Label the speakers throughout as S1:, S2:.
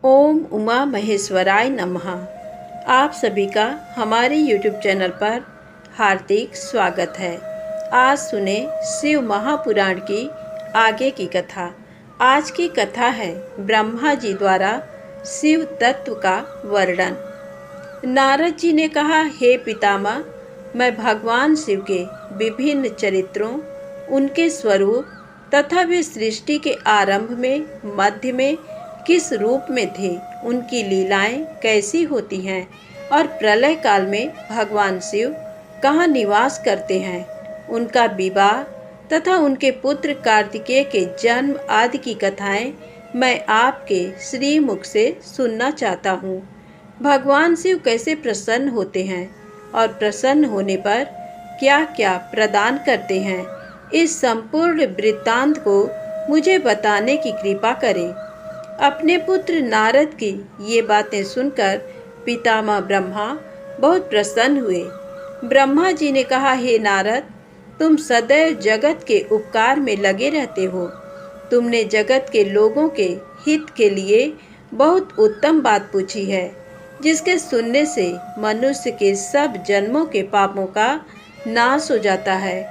S1: ओम उमा महेश्वराय नमः। आप सभी का हमारे YouTube चैनल पर हार्दिक स्वागत है। आज सुने शिव महापुराण की आगे की कथा। आज की कथा है ब्रह्मा जी द्वारा शिव तत्व का वर्णन। नारद जी ने कहा, हे पितामह, मैं भगवान शिव के विभिन्न चरित्रों, उनके स्वरूप तथा वे सृष्टि के आरंभ में, मध्य में किस रूप में थे, उनकी लीलाएं कैसी होती हैं और प्रलय काल में भगवान शिव कहाँ निवास करते हैं, उनका विवाह तथा उनके पुत्र कार्तिकेय के जन्म आदि की कथाएं मैं आपके श्रीमुख से सुनना चाहता हूँ। भगवान शिव कैसे प्रसन्न होते हैं और प्रसन्न होने पर क्या क्या प्रदान करते हैं, इस संपूर्ण वृत्तांत को मुझे बताने की कृपा करें। अपने पुत्र नारद की ये बातें सुनकर पितामह ब्रह्मा बहुत प्रसन्न हुए। ब्रह्मा जी ने कहा, हे नारद, तुम सदैव जगत के उपकार में लगे रहते हो। तुमने जगत के लोगों के हित के लिए बहुत उत्तम बात पूछी है, जिसके सुनने से मनुष्य के सब जन्मों के पापों का नाश हो जाता है।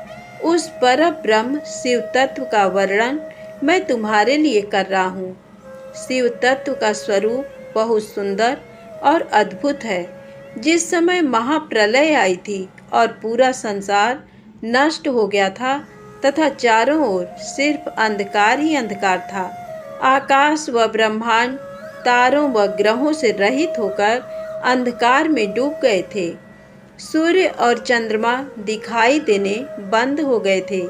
S1: उस पर ब्रह्म शिव तत्व का वर्णन मैं तुम्हारे लिए कर रहा हूँ। शिव तत्व का स्वरूप बहुत सुंदर और अद्भुत है। जिस समय महाप्रलय आई थी और पूरा संसार नष्ट हो गया था तथा चारों ओर सिर्फ अंधकार ही अंधकार था, आकाश व ब्रह्मांड तारों व ग्रहों से रहित होकर अंधकार में डूब गए थे। सूर्य और चंद्रमा दिखाई देने बंद हो गए थे।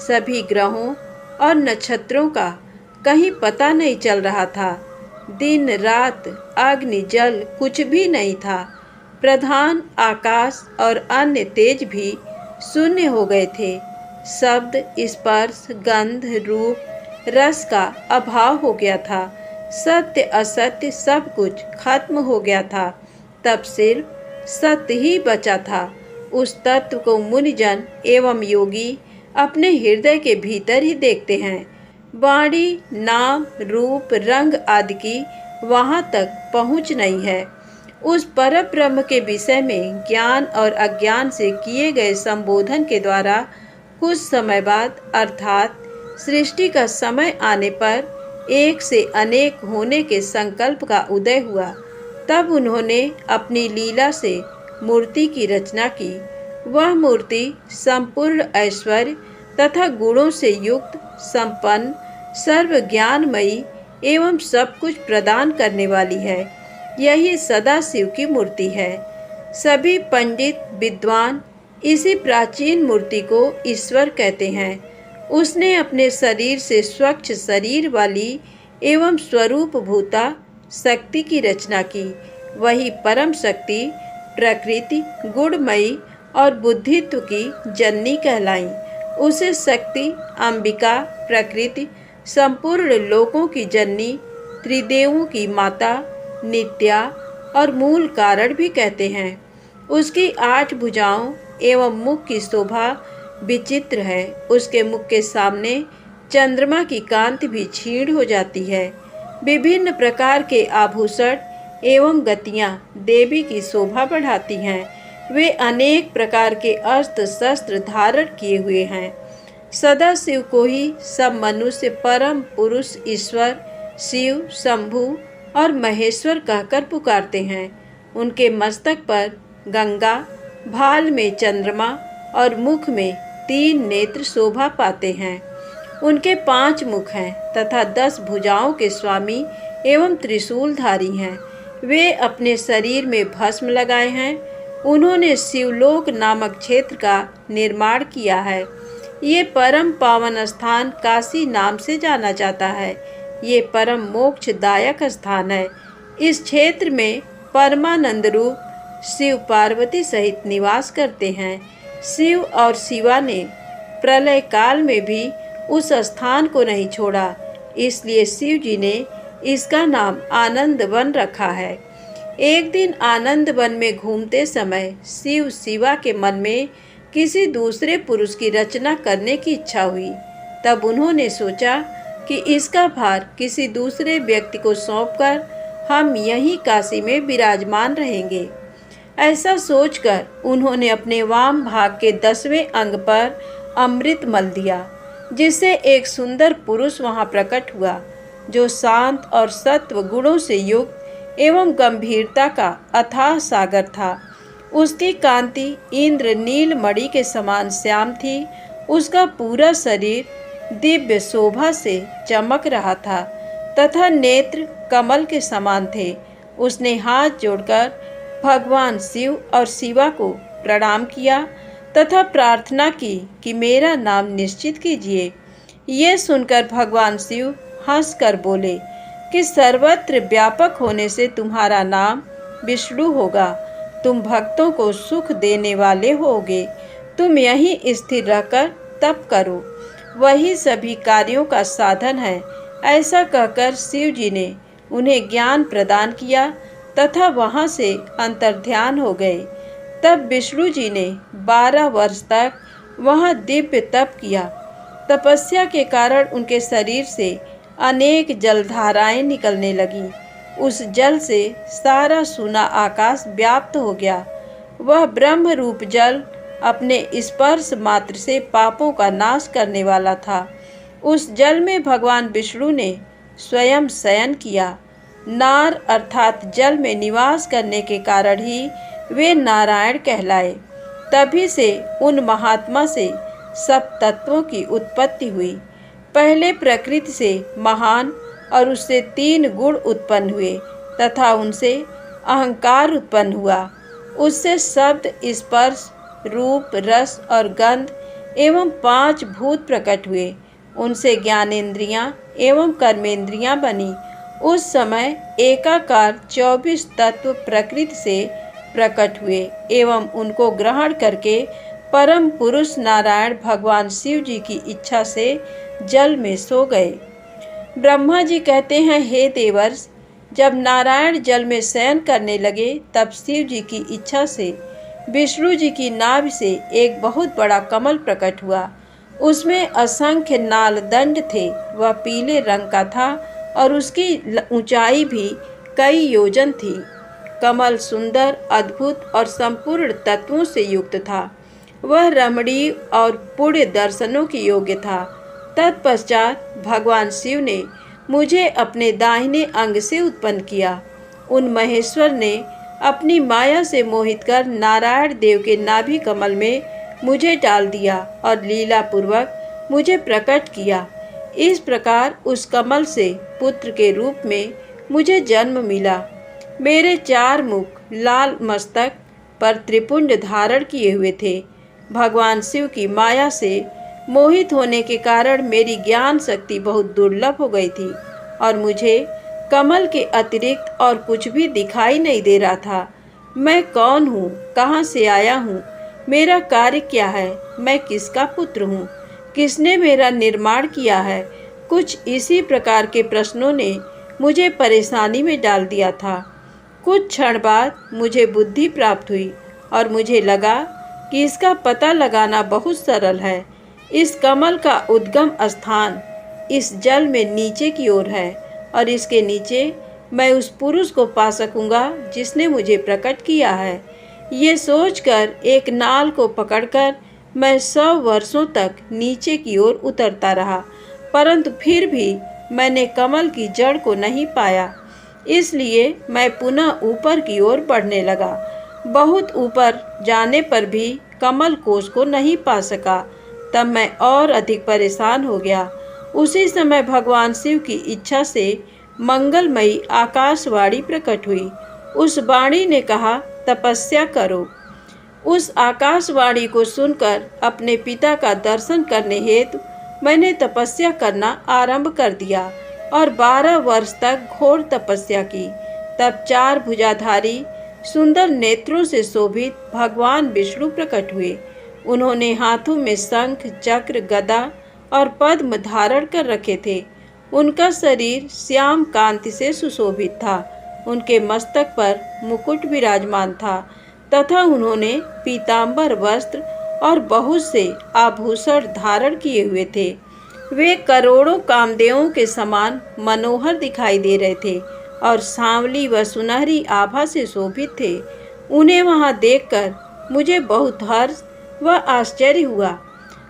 S1: सभी ग्रहों और नक्षत्रों का कहीं पता नहीं चल रहा था। दिन रात अग्नि जल कुछ भी नहीं था। प्रधान आकाश और अन्य तेज भी शून्य हो गए थे। शब्द, स्पर्श, गंध, रूप, रस का अभाव हो गया था। सत्य असत्य सब कुछ खत्म हो गया था। तब सिर्फ सत्य ही बचा था। उस तत्व को मुनिजन एवं योगी अपने हृदय के भीतर ही देखते हैं। वाणी, नाम, रूप, रंग आदि की वहाँ तक पहुँच नहीं है। उस परम ब्रह्म के विषय में ज्ञान और अज्ञान से किए गए संबोधन के द्वारा कुछ समय बाद अर्थात सृष्टि का समय आने पर एक से अनेक होने के संकल्प का उदय हुआ। तब उन्होंने अपनी लीला से मूर्ति की रचना की। वह मूर्ति संपूर्ण ऐश्वर्य तथा गुणों से युक्त, संपन्न, सर्व ज्ञानमयी एवं सब कुछ प्रदान करने वाली है। यही सदा शिव की मूर्ति है। सभी पंडित विद्वान इसी प्राचीन मूर्ति को ईश्वर कहते हैं। उसने अपने शरीर से स्वच्छ शरीर वाली एवं स्वरूप भूता शक्ति की रचना की। वही परम शक्ति प्रकृति गुणमयी और बुद्धित्व की जननी कहलाई। उसे शक्ति, अंबिका, प्रकृति, संपूर्ण लोकों की जननी, त्रिदेवों की माता, नित्या और मूल कारण भी कहते हैं। उसकी 8 भुजाओं एवं मुख की शोभा विचित्र है। उसके मुख के सामने चंद्रमा की कांति भी क्षीण हो जाती है। विभिन्न प्रकार के आभूषण एवं गतियाँ देवी की शोभा बढ़ाती हैं। वे अनेक प्रकार के अस्त्र शस्त्र धारण किए हुए हैं। सदा शिव को ही सब मनुष्य परम पुरुष ईश्वर, शिव, शंभु और महेश्वर कहकर पुकारते हैं। उनके मस्तक पर गंगा, भाल में चंद्रमा और मुख में 3 नेत्र शोभा पाते हैं। उनके 5 मुख हैं तथा 10 भुजाओं के स्वामी एवं त्रिशूलधारी हैं। वे अपने शरीर में भस्म लगाए हैं। उन्होंने शिवलोक नामक क्षेत्र का निर्माण किया है। ये परम पावन स्थान काशी नाम से जाना जाता है। ये परम मोक्षदायक स्थान है। इस क्षेत्र में परमानंद रूप शिव पार्वती सहित निवास करते हैं। शिव और शिवा ने प्रलय काल में भी उस स्थान को नहीं छोड़ा, इसलिए शिव जी ने इसका नाम आनंद वन रखा है। एक दिन आनंद वन में घूमते समय शिव शिवा के मन में किसी दूसरे पुरुष की रचना करने की इच्छा हुई। तब उन्होंने सोचा कि इसका भार किसी दूसरे व्यक्ति को सौंपकर हम यहीं काशी में विराजमान रहेंगे। ऐसा सोचकर उन्होंने अपने वाम भाग के 10वें अंग पर अमृत मल दिया, जिससे एक सुंदर पुरुष वहां प्रकट हुआ, जो शांत और सत्व गुणों से युक्त एवं गंभीरता का अथाह सागर था। उसकी कांति इंद्र नील मणि के समान श्याम थी। उसका पूरा शरीर दिव्य शोभा से चमक रहा था तथा नेत्र कमल के समान थे। उसने हाथ जोड़कर भगवान शिव और शिवा को प्रणाम किया तथा प्रार्थना की कि मेरा नाम निश्चित कीजिए। ये सुनकर भगवान शिव हंसकर बोले कि सर्वत्र व्यापक होने से तुम्हारा नाम विष्णु होगा। तुम भक्तों को सुख देने वाले होगे। तुम यहीं स्थिर रहकर तप करो, वही सभी कार्यों का साधन है। ऐसा कहकर शिव जी ने उन्हें ज्ञान प्रदान किया तथा वहां से अंतर्ध्यान हो गए। तब विष्णु जी ने 12 वर्ष तक वहां दिव्य तप किया। तपस्या के कारण उनके शरीर से अनेक जलधाराएं निकलने लगी। उस जल से सारा सुना आकाश व्याप्त हो गया। वह ब्रह्म रूप जल अपने स्पर्श मात्र से पापों का नाश करने वाला था। उस जल में भगवान विष्णु ने स्वयं शयन किया। नार अर्थात जल में निवास करने के कारण ही वे नारायण कहलाए। तभी से उन महात्मा से सब तत्वों की उत्पत्ति हुई। पहले प्रकृति से महान और उससे 3 गुण उत्पन्न हुए तथा उनसे अहंकार उत्पन्न हुआ। उससे शब्द, स्पर्श, रूप, रस और गंध एवं 5 भूत प्रकट हुए। उनसे ज्ञानेंद्रियां एवं कर्मेंद्रियां बनी। उस समय एकाकार 24 तत्व प्रकृति से प्रकट हुए एवं उनको ग्रहण करके परम पुरुष नारायण भगवान शिव जी की इच्छा से जल में सो गए। ब्रह्मा जी कहते हैं, हे देवर्ष, जब नारायण जल में शयन करने लगे तब शिव जी की इच्छा से विष्णु जी की नाभि से एक बहुत बड़ा कमल प्रकट हुआ। उसमें असंख्य नाल दंड थे। वह पीले रंग का था और उसकी ऊंचाई भी कई योजन थी। कमल सुंदर, अद्भुत और संपूर्ण तत्वों से युक्त था। वह रमणीय और पुण्य दर्शनों की योग्य था। तत्पश्चात भगवान शिव ने मुझे अपने दाहिने अंग से उत्पन्न किया। उन महेश्वर ने अपनी माया से मोहित कर नारायण देव के नाभि कमल में मुझे डाल दिया और लीला पूर्वक मुझे प्रकट किया। इस प्रकार उस कमल से पुत्र के रूप में मुझे जन्म मिला। मेरे 4 मुख, लाल मस्तक पर त्रिपुंड धारण किए हुए थे। भगवान शिव की माया से मोहित होने के कारण मेरी ज्ञान शक्ति बहुत दुर्लभ हो गई थी और मुझे कमल के अतिरिक्त और कुछ भी दिखाई नहीं दे रहा था। मैं कौन हूँ, कहाँ से आया हूँ, मेरा कार्य क्या है, मैं किसका पुत्र हूँ, किसने मेरा निर्माण किया है। कुछ इसी प्रकार के प्रश्नों ने मुझे परेशानी में डाल दिया था। कुछ क्षण बाद मुझे बुद्धि प्राप्त हुई और मुझे लगा कि इसका पता लगाना बहुत सरल है। इस कमल का उद्गम स्थान इस जल में नीचे की ओर है और इसके नीचे मैं उस पुरुष को पा सकूंगा जिसने मुझे प्रकट किया है। ये सोचकर एक नाल को पकड़कर मैं 100 वर्षों तक नीचे की ओर उतरता रहा, परंतु फिर भी मैंने कमल की जड़ को नहीं पाया। इसलिए मैं पुनः ऊपर की ओर बढ़ने लगा। बहुत ऊपर जाने पर भी कमल कोश को नहीं पा सका। तब मैं और अधिक परेशान हो गया। उसी समय भगवान शिव की इच्छा से मंगलमयी आकाशवाणी प्रकट हुई। उस वाणी ने कहा, तपस्या करो। उस आकाशवाणी को सुनकर अपने पिता का दर्शन करने हेतु मैंने तपस्या करना आरंभ कर दिया और 12 वर्ष तक घोर तपस्या की। तब 4 भुजाधारी सुंदर नेत्रों से शोभित भगवान विष्णु प्रकट हुए। उन्होंने हाथों में शंख, चक्र, गदा और पद्म धारण कर रखे थे। उनका शरीर श्याम कांति से सुशोभित था। उनके मस्तक पर मुकुट विराजमान था तथा उन्होंने पीतांबर वस्त्र और बहुत से आभूषण धारण किए हुए थे। वे करोड़ों कामदेवों के समान मनोहर दिखाई दे रहे थे। और सांवली व सुनहरी आभा से शोभित थे। उन्हें वहां देखकर मुझे बहुत हर्ष व आश्चर्य हुआ।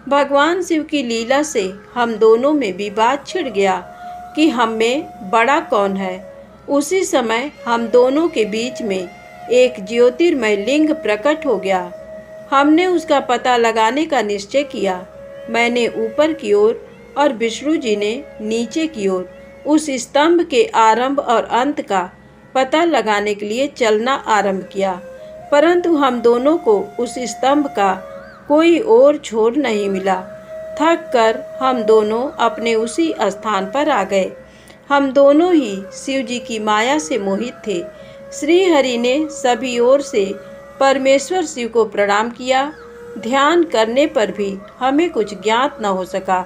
S1: भगवान शिव की लीला से हम दोनों में विवाद छिड़ गया कि हम में बड़ा कौन है। उसी समय हम दोनों के बीच में एक ज्योतिर्मय लिंग प्रकट हो गया। हमने उसका पता लगाने का निश्चय किया। मैंने ऊपर की ओर और विष्णु जी ने नीचे की ओर उस स्तंभ के आरंभ और अंत का पता लगाने के लिए चलना आरंभ किया, परंतु हम दोनों को उस स्तंभ का कोई और छोर नहीं मिला। थक कर हम दोनों अपने उसी स्थान पर आ गए। हम दोनों ही शिव जी की माया से मोहित थे। श्री हरि ने सभी ओर से परमेश्वर शिव को प्रणाम किया। ध्यान करने पर भी हमें कुछ ज्ञात न हो सका।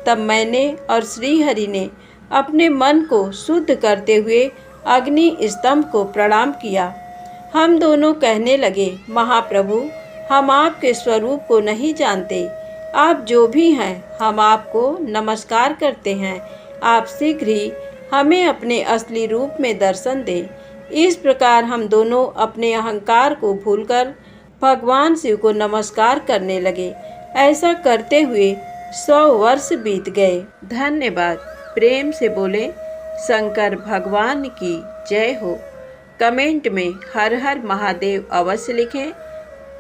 S1: तब मैंने और श्री हरि ने अपने मन को शुद्ध करते हुए अग्नि स्तंभ को प्रणाम किया। हम दोनों कहने लगे, महाप्रभु, हम आपके स्वरूप को नहीं जानते। आप जो भी हैं, हम आपको नमस्कार करते हैं। आप शीघ्र ही हमें अपने असली रूप में दर्शन दें। इस प्रकार हम दोनों अपने अहंकार को भूलकर भगवान शिव को नमस्कार करने लगे। ऐसा करते हुए 100 वर्ष बीत गए। धन्यवाद। प्रेम से बोले शंकर भगवान की जय हो। कमेंट में हर हर महादेव अवश्य लिखें।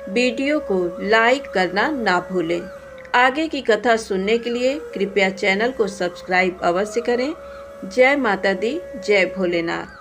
S1: वीडियो को लाइक करना ना भूलें। आगे की कथा सुनने के लिए कृपया चैनल को सब्सक्राइब अवश्य करें। जय माता दी, जय भोलेनाथ।